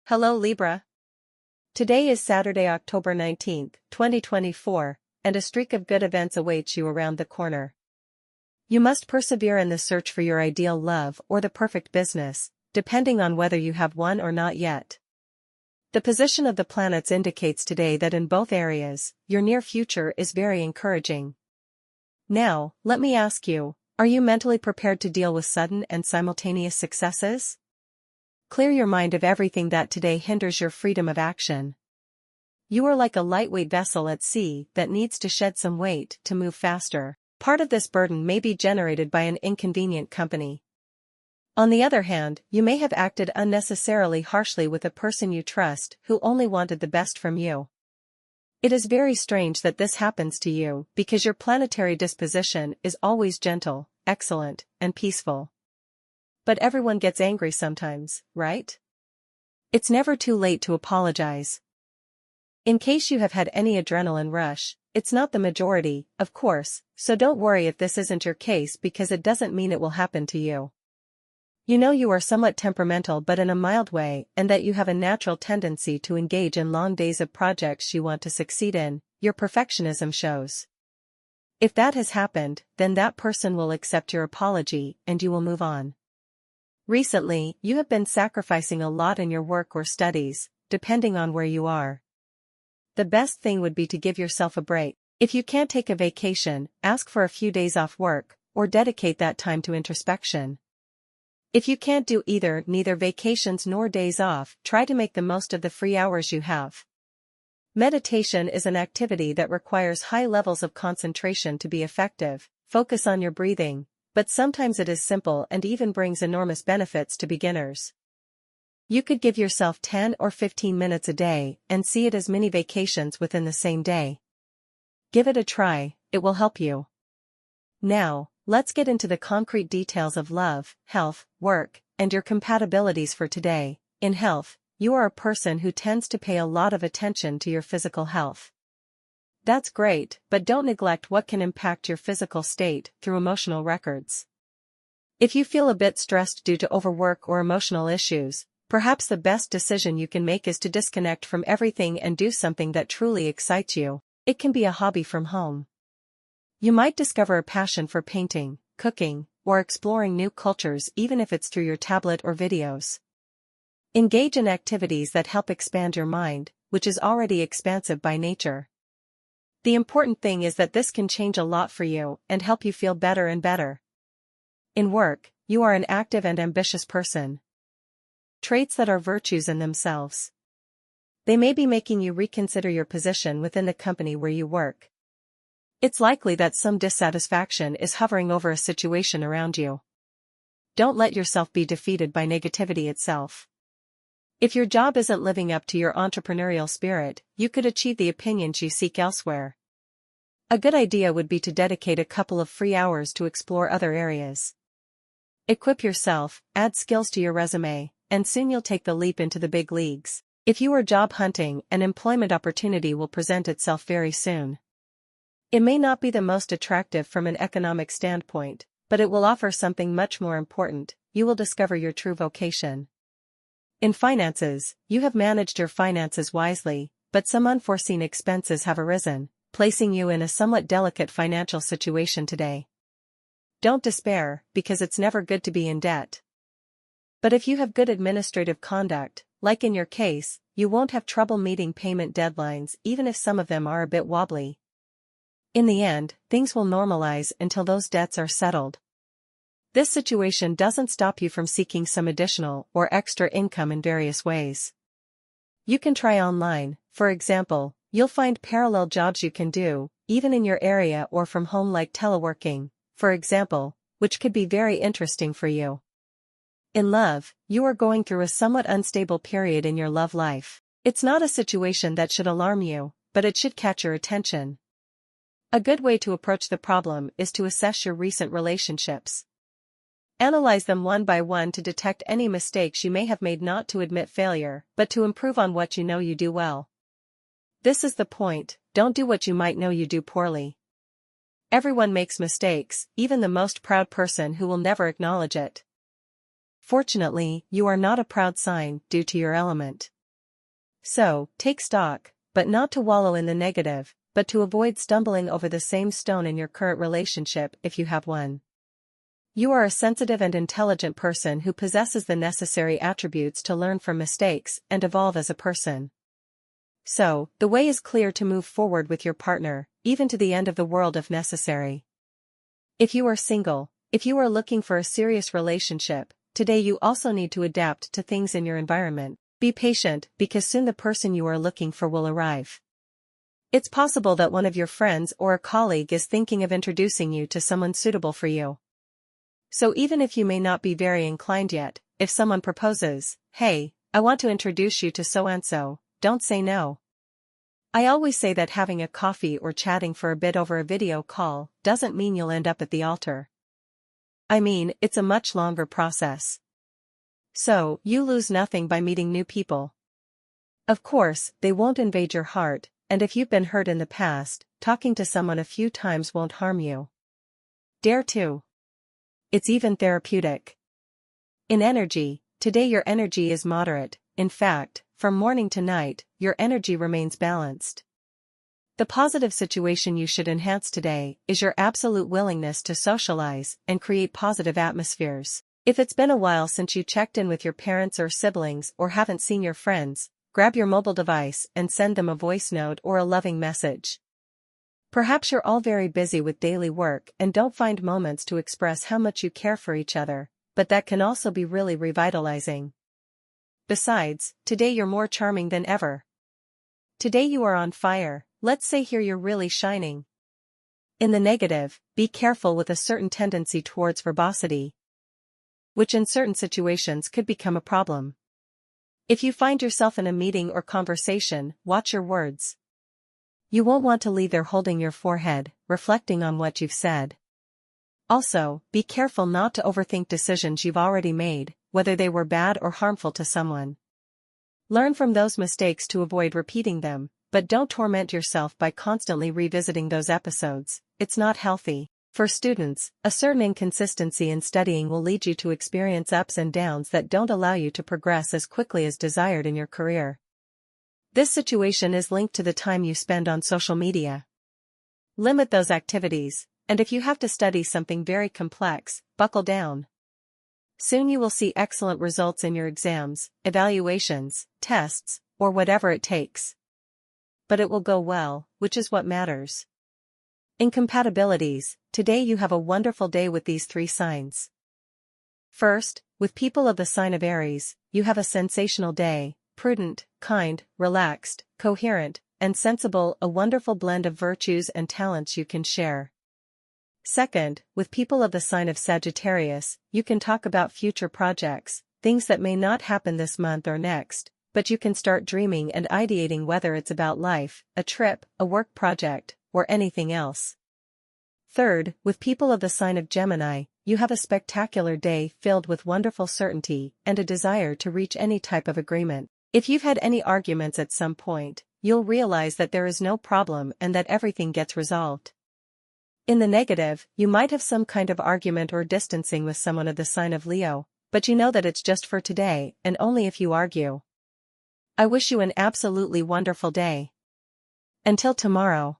Hello Libra. Today is Saturday, October 19th, 2024, and a streak of good events awaits you around the corner. You must persevere in the search for your ideal love or the perfect business, depending on whether you have one or not yet. The position of the planets indicates today that in both areas, your near future is very encouraging. Now, let me ask you, are you mentally prepared to deal with sudden and simultaneous successes? Clear your mind of everything that today hinders your freedom of action. You are like a lightweight vessel at sea that needs to shed some weight to move faster. Part of this burden may be generated by an inconvenient company. On the other hand, you may have acted unnecessarily harshly with a person you trust who only wanted the best from you. It is very strange that this happens to you because your planetary disposition is always gentle, excellent, and peaceful. But everyone gets angry sometimes, right? It's never too late to apologize. In case you have had any adrenaline rush, it's not the majority, of course, so don't worry if this isn't your case because it doesn't mean it will happen to you. You know you are somewhat temperamental but in a mild way and that you have a natural tendency to engage in long days of projects you want to succeed in. Your perfectionism shows. If that has happened, then that person will accept your apology and you will move on. Recently, you have been sacrificing a lot in your work or studies, depending on where you are. The best thing would be to give yourself a break. If you can't take a vacation, ask for a few days off work, or dedicate that time to introspection. If you can't do neither vacations nor days off, try to make the most of the free hours you have. Meditation is an activity that requires high levels of concentration to be effective. Focus on your breathing, but sometimes it is simple and even brings enormous benefits to beginners. You could give yourself 10 or 15 minutes a day and see it as mini vacations within the same day. Give it a try, it will help you. Now, let's get into the concrete details of love, health, work, and your compatibilities for today. In health, you are a person who tends to pay a lot of attention to your physical health. That's great, but don't neglect what can impact your physical state through emotional records. If you feel a bit stressed due to overwork or emotional issues, perhaps the best decision you can make is to disconnect from everything and do something that truly excites you. It can be a hobby from home. You might discover a passion for painting, cooking, or exploring new cultures even if it's through your tablet or videos. Engage in activities that help expand your mind, which is already expansive by nature. The important thing is that this can change a lot for you and help you feel better and better. In work, you are an active and ambitious person. Traits that are virtues in themselves. They may be making you reconsider your position within the company where you work. It's likely that some dissatisfaction is hovering over a situation around you. Don't let yourself be defeated by negativity itself. If your job isn't living up to your entrepreneurial spirit, you could achieve the opinions you seek elsewhere. A good idea would be to dedicate a couple of free hours to explore other areas. Equip yourself, add skills to your resume, and soon you'll take the leap into the big leagues. If you are job hunting, an employment opportunity will present itself very soon. It may not be the most attractive from an economic standpoint, but it will offer something much more important. You will discover your true vocation. In finances, you have managed your finances wisely, but some unforeseen expenses have arisen, placing you in a somewhat delicate financial situation today. Don't despair, because it's never good to be in debt. But if you have good administrative conduct, like in your case, you won't have trouble meeting payment deadlines even if some of them are a bit wobbly. In the end, things will normalize until those debts are settled. This situation doesn't stop you from seeking some additional or extra income in various ways. You can try online, for example, you'll find parallel jobs you can do, even in your area or from home like teleworking, for example, which could be very interesting for you. In love, you are going through a somewhat unstable period in your love life. It's not a situation that should alarm you, but it should catch your attention. A good way to approach the problem is to assess your recent relationships. Analyze them one by one to detect any mistakes you may have made, not to admit failure, but to improve on what you know you do well. This is the point, don't do what you might know you do poorly. Everyone makes mistakes, even the most proud person who will never acknowledge it. Fortunately, you are not a proud sign due to your element. So, take stock, but not to wallow in the negative, but to avoid stumbling over the same stone in your current relationship if you have one. You are a sensitive and intelligent person who possesses the necessary attributes to learn from mistakes and evolve as a person. So, the way is clear to move forward with your partner, even to the end of the world if necessary. If you are single, if you are looking for a serious relationship, today you also need to adapt to things in your environment. Be patient, because soon the person you are looking for will arrive. It's possible that one of your friends or a colleague is thinking of introducing you to someone suitable for you. So even if you may not be very inclined yet, if someone proposes, "Hey, I want to introduce you to so-and-so," don't say no. I always say that having a coffee or chatting for a bit over a video call doesn't mean you'll end up at the altar. I mean, it's a much longer process. So, you lose nothing by meeting new people. Of course, they won't invade your heart, and if you've been hurt in the past, talking to someone a few times won't harm you. Dare to. It's even therapeutic. In energy, today your energy is moderate. In fact, from morning to night, your energy remains balanced. The positive situation you should enhance today is your absolute willingness to socialize and create positive atmospheres. If it's been a while since you checked in with your parents or siblings or haven't seen your friends, grab your mobile device and send them a voice note or a loving message. Perhaps you're all very busy with daily work and don't find moments to express how much you care for each other, but that can also be really revitalizing. Besides, today you're more charming than ever. Today you are on fire, let's say here you're really shining. In the negative, be careful with a certain tendency towards verbosity, which in certain situations could become a problem. If you find yourself in a meeting or conversation, watch your words. You won't want to leave there holding your forehead, reflecting on what you've said. Also, be careful not to overthink decisions you've already made, whether they were bad or harmful to someone. Learn from those mistakes to avoid repeating them, but don't torment yourself by constantly revisiting those episodes. It's not healthy. For students, a certain inconsistency in studying will lead you to experience ups and downs that don't allow you to progress as quickly as desired in your career. This situation is linked to the time you spend on social media. Limit those activities, and if you have to study something very complex, buckle down. Soon you will see excellent results in your exams, evaluations, tests, or whatever it takes. But it will go well, which is what matters. Incompatibilities, today you have a wonderful day with these three signs. First, with people of the sign of Aries, you have a sensational day, prudent, kind, relaxed, coherent, and sensible, a wonderful blend of virtues and talents you can share. Second, with people of the sign of Sagittarius, you can talk about future projects, things that may not happen this month or next, but you can start dreaming and ideating whether it's about life, a trip, a work project, or anything else. Third, with people of the sign of Gemini, you have a spectacular day filled with wonderful certainty and a desire to reach any type of agreement. If you've had any arguments at some point, you'll realize that there is no problem and that everything gets resolved. In the negative, you might have some kind of argument or distancing with someone of the sign of Leo, but you know that it's just for today and only if you argue. I wish you an absolutely wonderful day. Until tomorrow.